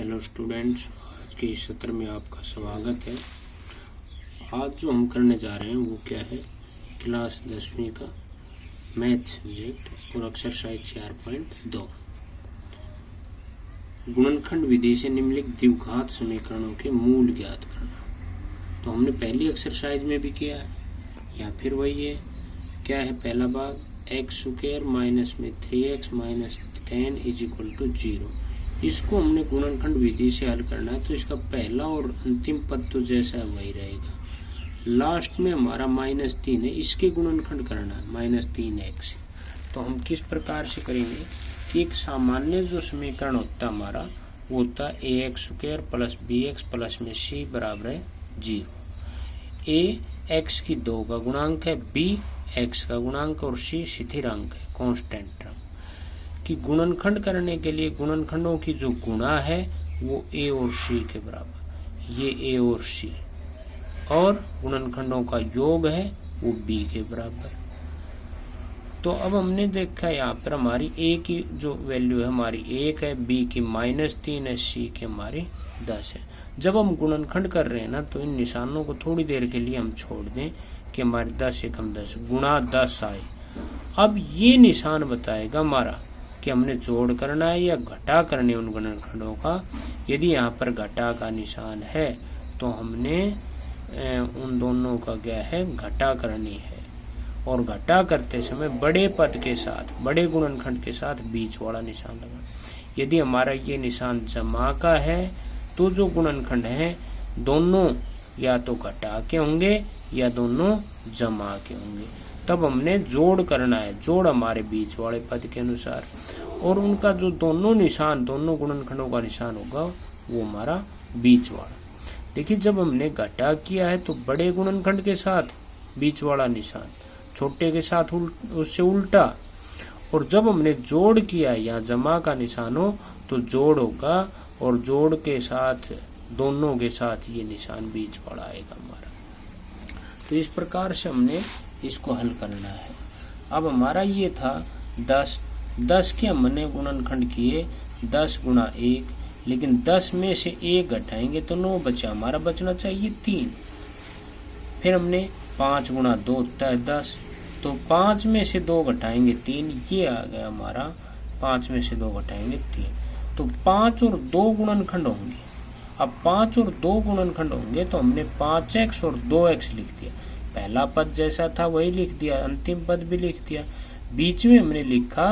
Hello students, आज के इस सत्र में आपका स्वागत है। आज जो हम करने जा रहे हैं वो क्या है, क्लास 10वीं का मैथ सब्जेक्ट और एक्सरसाइज 4.2 गुणनखंड विधि से निम्नलिखित द्विघात समीकरणों के मूल ज्ञात करना। तो हमने पहली एक्सरसाइज में भी किया है या फिर वही है। क्या है पहला भाग, एक्स स्क्वायर माइनस में 3x minus 10 is equal to 0। इसको हमने गुणनखंड विधि से हल करना है। तो इसका पहला और अंतिम पद तो जैसा वही रहेगा। लास्ट में हमारा -3 है, इसके गुणनखंड करना है -3x। तो हम किस प्रकार से करेंगे कि एक सामान्य जो समीकरण होता है हमारा वो होता है ax square plus bx plus में c बराबर है 0। a x की 2 का गुणांक है, b x का गुणांक और c स्थिरांक है, कांस्टेंट टर्म। कि गुणनखंड करने के लिए गुणनखंडों की जो गुणा है वो a और c के बराबर, ये a और c, और गुणनखंडों का योग है वो b के बराबर। तो अब हमने देखा यहाँ पर हमारी a की जो वैल्यू है हमारी 1 है, b की -3 है, c की हमारी 10 है। जब हम गुणनखंड कर रहे हैं ना तो इन निशानों को थोड़ी देर के लिए हम छोड़ दें कि हमारे 10 एकम 10 गुणा 10 आए। अब ये निशान बताएगा हमारा कि हमने जोड़ करना है या घटा करने उन गुणनखंडों का। यदि यहाँ पर घटा का निशान है तो हमने उन दोनों का क्या है, घटा करनी है। और घटा करते समय बड़े पद के साथ, बड़े गुणनखंड के साथ बीच वाला निशान लगाना। यदि हमारा ये निशान जमा का है तो जो गुणनखंड है दोनों या तो घटा के होंगे या दोनों जमा के होंगे। तब हमने जोड़ करना है, जोड़ हमारे बीच वाले पद के अनुसार, और उनका जो दोनों निशान, दोनों गुणनखंडों का निशान होगा वो हमारा बीच वाला। देखिए जब हमने घटा किया है तो बड़े गुणनखंड के साथ बीच वाला निशान, छोटे के साथ उससे उल्टा। और जब हमने जोड़ किया या जमा का निशान हो तो जोड़ होगा, और जोड़ के साथ दोनों के साथ ये निशान बीच वाला आएगा हमारा। तो इस प्रकार से हमने इसको हल करना है। अब हमारा ये था 10 के हमने गुणनखंड किए 10 गुणा 1, लेकिन 10 में से 1 घटाएंगे तो 9 बचा, हमारा बचना चाहिए 3। फिर हमने 5 गुणा 2 होता है 10, तो 5 में से 2 घटाएंगे 3, ये आ गया हमारा। 5 में से 2 घटाएंगे 3, तो 5 और 2 गुणनखंड होंगे। अब 5 और 2 गुणनखंड होंगे तो हमने 5x और 2x लिख दिया। पहला पद जैसा था वही लिख दिया, अंतिम पद भी लिख दिया। बीच में हमने लिखा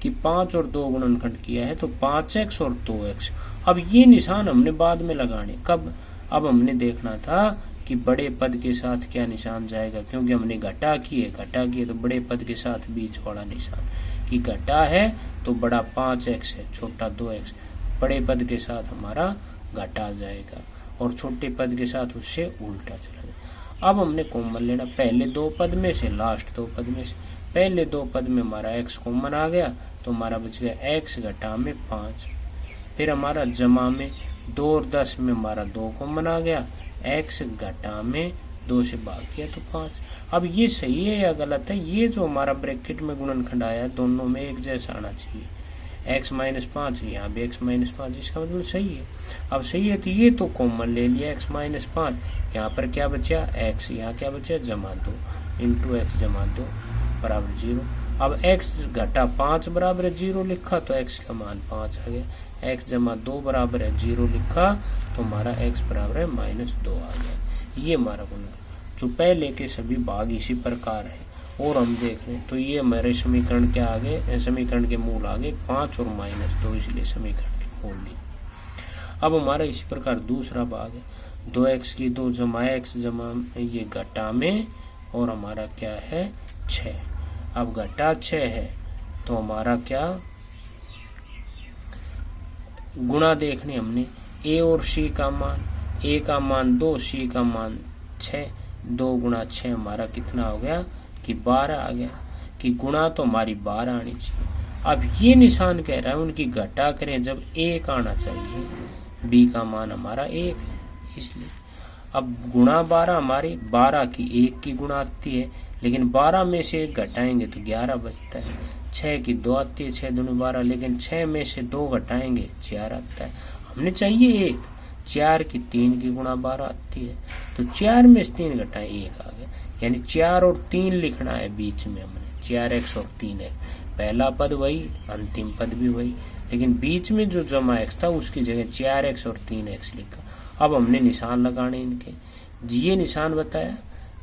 कि 5 और 2 गुणनखंड किया है तो 5x और 2x। अब ये निशान हमने बाद में लगाने, कब? अब हमने देखना था कि बड़े पद के साथ क्या निशान जाएगा, क्योंकि हमने घटा किए तो बड़े पद के साथ बीच वाला निशान। कि घटा है तो बड़ा 5x है, छोटा 2x, बड़े पद के साथ हमारा घटा जाएगा और छोटे पद के साथ उससे उल्टा चला जाएगा। अब हमने कॉमन लेना, पहले 2 पद में से, लास्ट 2 पद में से। पहले 2 पद में हमारा x कॉमन आ गया तो हमारा बच गया x घटा में 5। फिर हमारा जमा में 2 और 10 में हमारा 2 कॉमन आ गया, x घटा में 2 से भाग किया तो 5। अब ये सही है या गलत है? ये जो हमारा ब्रैकेट में गुणनखंड आया है दोनों में एक जैसा आना चाहिए। x माइनस 5, यहाँ भी x माइनस 5, इसका मतलब सही है। अब सही है तो ये तो कॉमन ले लिया x माइनस 5, यहाँ पर क्या बचा x, यहाँ क्या बचा जमा 2 इंटू x जमा 2 बराबर 0। अब x घटा 5 बराबर है 0 लिखा तो x का मान 5 आ गया। x जमा 2 बराबर है 0 लिखा तो हमारा x बराबर है -2 आ गया। ये हमारा गुणनखंड। जो पहले के सभी भाग इसी प्रकार है। और हम देख रहे तो ये हमारे समीकरण क्या आ गए, समीकरण के मूल आ गए 5 और -2, इसलिए समीकरण के मूल लिए। अब हमारा इसी प्रकार दूसरा भाग है 2x की 2 जमा x जमा ये घटा में, और हमारा क्या है 6। अब घटा 6 है तो हमारा क्या गुणा देखने हमने, a और c का मान, a का मान 2, c का मान 6, 2 गुणा 6 हमारा कितना हो गया कि 12 आ गया। कि गुणा तो हमारी 12 आनी चाहिए। अब ये निशान कह रहा है उनकी घटा करें जब 1 आना चाहिए, b का मान हमारा 1 है इसलिए। अब गुणा 12 हमारी 12 की 1 की गुणा आती है, लेकिन 12 में से 1 घटाएंगे तो 11 बचता है। 6 की 2 आती है, 6 दूनी 12, लेकिन 6 में से 2 घटाएंगे 4 आता है। हमने चाहिए 1, 4 की 3 की गुणा 12 आती है, तो 4 में से 3 घटाएं 1 आ गया, यानी 4 और 3 लिखना है बीच में हमने, 4x और 3x, पहला पद वही, अंतिम पद भी वही, लेकिन बीच में जो जमा x था उसकी जगह 4x और 3x लिखा। अब हमने निशान लगाने इनके, ये निशान बताया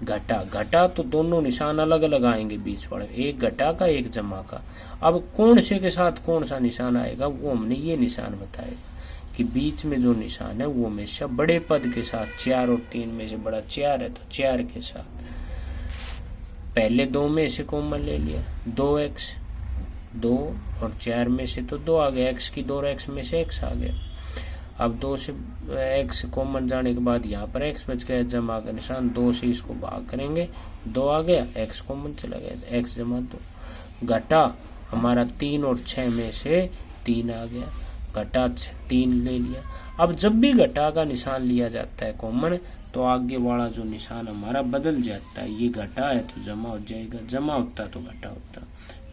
घटा, घटा तो दोनों निशान अलग अलग आएंगे बीच वाले, एक घटा का एक जमा का। अब कौन से के साथ कौन सा निशान आएगा वो हमने ये निशान बताएगा कि बीच में जो निशान है वो हमेशा बड़े पद के साथ, 4 और 3 में से बड़ा 4 है तो 4 के साथ। पहले 2 में से कॉमन ले लिया, 2x, 2 और 4 में से तो 2 आ गया, x की 2 और x में से x आ गया। अब 2 से x कॉमन जाने के बाद यहाँ पर x बच गया, जमा का निशान, 2 से इसको भाग करेंगे, 2 आ गया, x कॉमन चला गया, x जमा 2। घटा हमारा 3 और 6 में से 3 आ गया, घटा 3 ले लिया। अब जब भी घटा का निशान लिया जाता है कॉमन, तो आगे वाला जो निशान हमारा बदल जाता है, ये घटा है तो जमा हो जाएगा, जमा होता तो घटा होता।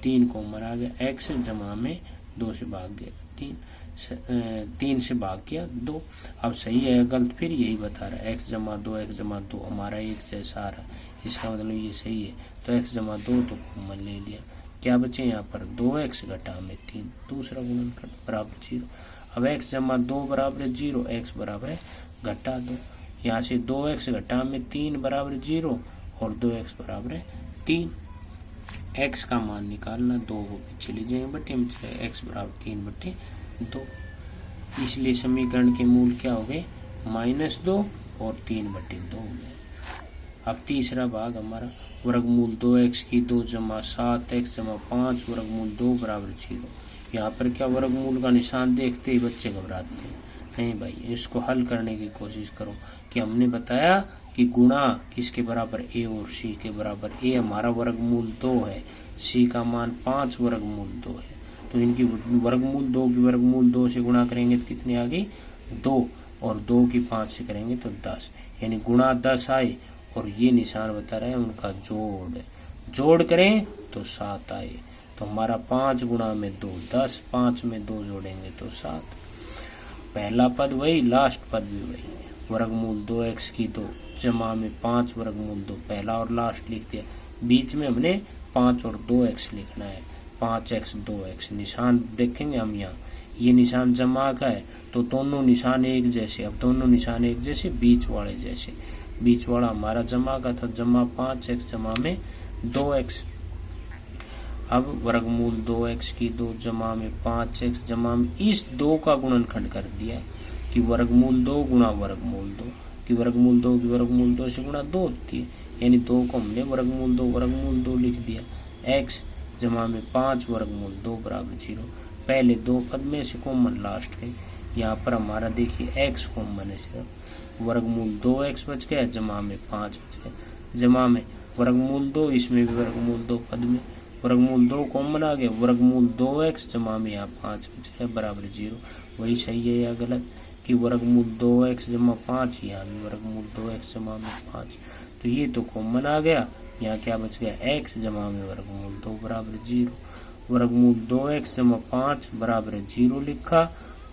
3 कॉमन आ गया, x जमा में 2 से भाग गया 3 से भाग किया 2। अब सही है गलत फिर यही बता रहा है, x जमा 2 हमारा एक जैसा आ रहा है, इसका मतलब ये सही है, तो x जमा 2 तो कॉमन ले लिया, क्या बचे यहाँ पर 2x घटा में 3, दूसरा गुणनखंड बराबर 0। अब x जमा 2 बराबर 0, x बराबर घटा 2, यहाँ से 2x घटा में 3 बराबर 0 और 2x बराबर 3। x का मान निकालना, 2 को पीछे ले जाएंगे बटे में, x बराबर 3/2। इसलिए समीकरण के मूल क्या हो गए, -2 और 3/2 हो गए। अब तीसरा भाग हमारा, वर्गमूल 2x की 2 जमा 7x जमा 5 वर्गमूल 2 बराबर 0। यहाँ पर क्या वर्गमूल का निशान देखते ही बच्चे घबराते हैं, नहीं भाई इसको हल करने की कोशिश करो, कि हमने बताया कि गुणा किसके बराबर, a और c के बराबर। a हमारा वर्गमूल 2 है, c का मान 5 वर्गमूल 2 है, तो इनकी वर्गमूल 2 की वर्गमूल 2 से गुणा करेंगे तो कितनी आ गई 2, और 2 की 5 से करेंगे तो 10, यानी गुणा 10 आए, और ये निशान बता रहे हैं उनका जोड़ करें तो 7 आए, तो हमारा 5 गुणा में 2 10, 5 में 2 जोड़ेंगे तो 7। पहला पद वही, लास्ट पद भी वही, वर्गमूल 2x की 2 जमा में 5 वर्गमूल 2, पहला और लास्ट लिख दिया, बीच में हमने 5 और 2x लिखना है, 5x 2x। निशान देखेंगे हम यहाँ, ये निशान जमा का है तो दोनों निशान एक जैसे, अब दोनों निशान एक जैसे, बीच वाले जैसे, बीच वाला हमारा जमा का था, जमा 5x जमा में 2x। अब वर्गमूल 2x की 2 जमा में 5x जमा में, इस 2 का गुणनखंड कर दिया कि वर्गमूल 2 गुणा वर्गमूल 2, कि वर्गमूल 2 की वर्गमूल 2 से गुणा 2 होती है, यानी 2 को हमने वर्गमूल 2 लिख दिया, x जमा में 5 वर्गमूल 2 बराबर 0। पहले 2 पद में से कॉमन लास्ट के, यहाँ पर हमारा देखिए x कॉमन है, सिर्फ वर्गमूल 2x बच गया, जमा में 5 बच गया, जमा में वर्गमूल 2, इसमें भी वर्गमूल 2 पद में, वर्गमूल 2 कॉमन आ गया, वर्गमूल 2x जमा में यहाँ 5 बच गया बराबर 0। वही सही है या गलत, कि वर्गमूल 2x जमा 5, यहाँ भी वर्गमूल 2x जमा में 5, तो ये तो कॉमन आ गया, यहाँ क्या बच गया x जमा में वर्गमूल 2 बराबर 0। वर्गमूल 2x जमा 5 बराबर 0 लिखा,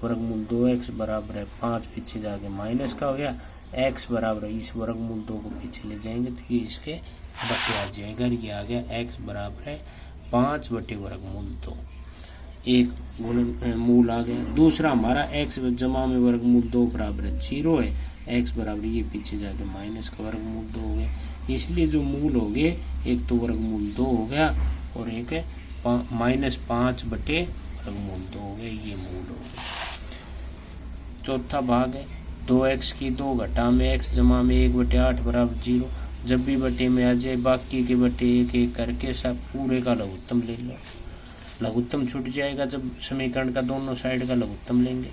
वर्गमूल 2x बराबर है 5, पीछे जाके माइनस का हो गया, x बराबर इस वर्गमूल 2 को पीछे ले जाएंगे तो ये इसके बटे आ जाएगा, ये आ गया x बराबर है 5 बटे वर्गमूल 2, एक मूल आ गया। दूसरा हमारा x जमा में वर्गमूल 2 बराबर 0 है, x बराबर ये पीछे जाके माइनस का वर्गमूल 2 हो गया, इसलिए जो मूल हो गए, एक तो वर्गमूल 2 हो गया और एक है -5 बटे वर्गमूल 2 हो गए, ये मूल हो गया। चौथा भाग है 2x की 2 घटा में x जमा में 1/8 बराबर 0। जब भी बटे में आ जाए, बाकी के बटे एक एक करके सब पूरे का लघुत्तम ले लो, लघुत्तम छूट जाएगा जब समीकरण का दोनों साइड का लघुत्तम लेंगे,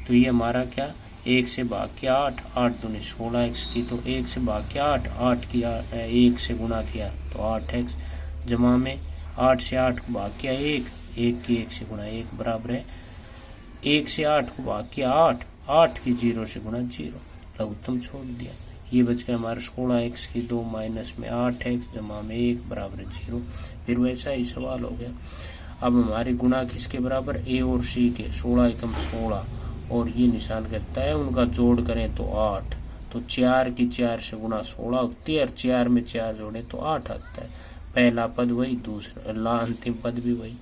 तो ये हमारा क्या 1 से भाग के 8, 8 दूनी 16 x की, तो 1 से भाग के 8, 8 की 1 से गुणा किया तो 8x, जमा में 8 से 8 को भाग किया 1, 1 की 1 से गुणा 1 बराबर है 1 से 8 को भाग किया 8, 8 की 0 से गुणा 0, लघुत्तम छोड़ दिया, ये बच गया हमारा 16x की 2 माइनस में 8x जमा में 1 बराबर 0। फिर वैसा ही सवाल हो गया। अब हमारे गुणा किसके बराबर, a और c के, 16 एकम 16 और ये निशान कहता है उनका जोड़ करें तो 8, तो 4 की 4 से गुणा 16 होती है और 4 में 4 जोड़े तो 8 आता है। पहला पद वही, दूसरा अंतिम पद भी वही।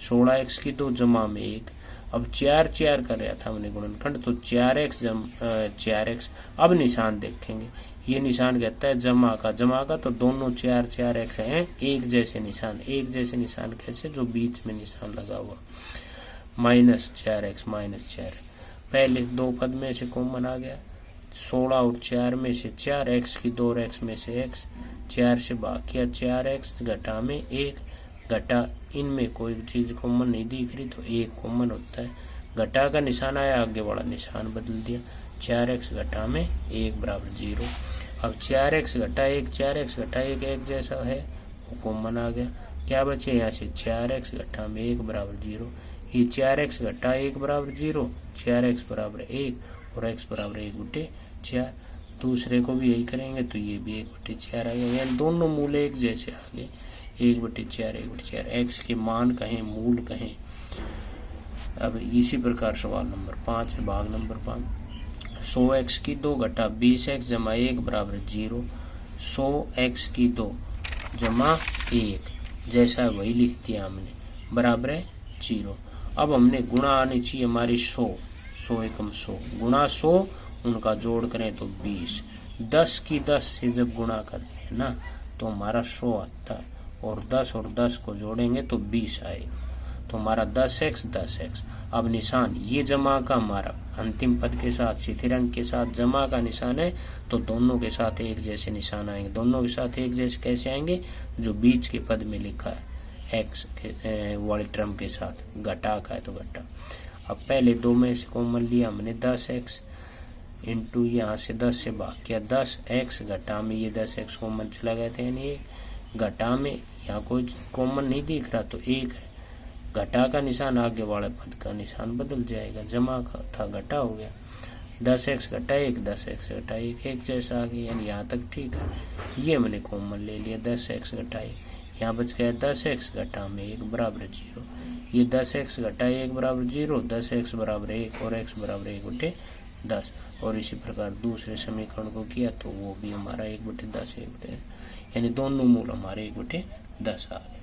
16x की 2 जमा में 1। अब 4 4 कर रहा था हमने गुणनखंड, तो 4x। अब निशान देखेंगे, ये निशान कहता है जमा का, तो दोनों 4 4x हैं एक जैसे निशान कैसे, जो बीच में निशान लगा हुआ, -4x -4। पहले 2 पद में से कॉमन आ गया, 16 और 4 में से 4, x की 2 और x में से x, 4 से भाग किया 4x घटा में 1, घटा इनमें कोई चीज कॉमन नहीं दिख रही तो 1 कॉमन होता है। घटा का निशान आया, आगे वाला निशान बदल दिया, 4x घटा में 1 बराबर 0। अब 4x घटा 1 एक जैसा है, वो कॉमन आ गया, क्या बचे यहाँ से 4x घटा में 1 बराबर 0। ये 4x घटा 1 बराबर 0, 4x बराबर 1 और x बराबर 1/4। दूसरे को भी यही करेंगे तो ये भी 1/4 आ गया, यानी दोनों मूल एक जैसे आ गए, 1/4 x के मान कहें, मूल कहें। अब इसी प्रकार सवाल नंबर 5 है, भाग नंबर 5। 100x की 2 घटा 20x जमा 1 बराबर 0। 100x की 2 जमा 1 जैसा वही लिख दिया हमने, बराबर है 0। अब हमने गुणा आनी चाहिए हमारी 100 एकम 100 गुणा 100, उनका जोड़ करें तो 20। 10 की 10 से जब गुणा करते हैं ना तो हमारा 100 आता है, और 10 को जोड़ेंगे तो 20 आएगा, तो हमारा 10x। अब निशान ये जमा का हमारा अंतिम पद के साथ स्थिर अंक के साथ जमा का निशान है, तो दोनों के साथ एक जैसे निशान आएंगे। दोनों के साथ एक जैसे कैसे आएंगे, जो बीच के पद में लिखा है x के वाले टर्म के साथ, घटा का है तो घटा। अब पहले 2 में से कॉमन लिया हमने 10x इंटू यहाँ से 10 से भाग किया 10x घटा में ये 10x कॉमन चला गया था, यानी घटा में यहाँ कोई कॉमन नहीं दिख रहा तो 1 है, घटा का निशान आगे वाले पद का निशान बदल जाएगा, जमा का था घटा हो गया, 10x घटा 1 10x घटा 1 एक जैसा आ गया, यानी यहाँ तक ठीक है। ये मैंने कॉमन ले लिया 10x घटा 1, यहाँ बच गया 10x घटा में 1 बराबर 0। ये 10x घटा 1 बराबर 0, 10x बराबर 1 और x बराबर 1/10। और इसी प्रकार दूसरे समीकरण को किया तो वो भी हमारा 1/10 यानी दोनों मूल हमारे 1/10 आ गए।